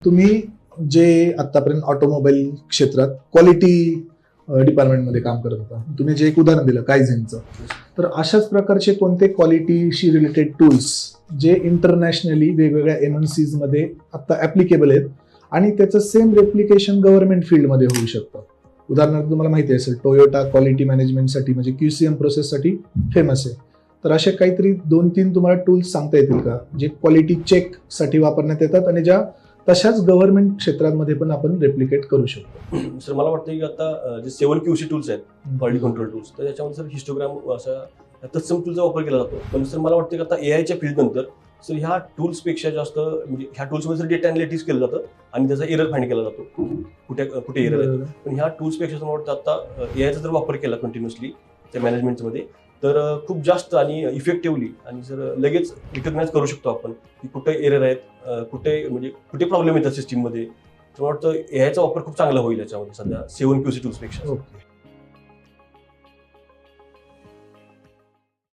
तुम्ही जे आतापर्यंत ऑटोमोबाईल क्षेत्रात क्वालिटी डिपार्टमेंटमध्ये काम करत होता, तुम्ही जे एक उदाहरण दिलं कायझेनचं, तर अशाच प्रकारचे कोणते क्वालिटीशी रिलेटेड टूल्स जे इंटरनॅशनली वेगवेगळ्या MNCs मध्ये आता ऍप्लिकेबल आहेत आणि त्याचं सेम रेप्लिकेशन गव्हर्नमेंट फील्डमध्ये होऊ शकतं? उदाहरणार्थ तुम्हाला माहिती असेल टोयोटा क्वालिटी मॅनेजमेंटसाठी म्हणजे QCM प्रोसेससाठी फेमस आहे. तर असे काहीतरी 2-3 तुम्हाला टूल्स सांगता येतील का जे क्वालिटी चेक साठी वापरण्यात येतात आणि ज्या तशाच गव्हर्नमेंट क्षेत्रांमध्ये पण आपण रेप्लिकेट करू शकतो? सर मला वाटतं की आता जे 7 QC टूल्स आहेत, क्वालिटी कंट्रोल टूल्स, तर त्याच्यामध्ये सर हिस्टोग्राम असा तत्सम टूलचा वापर केला जातो. पण सर मला वाटतं की आता AIच्या फील्ड नंतर सर ह्या टूल्सपेक्षा जास्त म्हणजे ह्या टूल्समध्ये सर डेटा अनालिटिक्स केलं जातं आणि त्याचा एरर फाइंड केला जातो, कुठे एरर आहे. पण ह्या टूल्सपेक्षा मला वाटतं आता AIचा जर वापर केला कंटिन्युअसली त्या मॅनेजमेंटमध्ये तर खूप जास्त आणि इफेक्टिव्हली आणि सर लगेच रिकग्नाइज करू शकतो आपण की कुठे एरर आहेत, कुठे प्रॉब्लेम येतात सिस्टीममध्ये. मला वाटतं AIचा वापर खूप चांगला होईल याच्यामध्ये सध्या 7 QC टूल्सपेक्षा.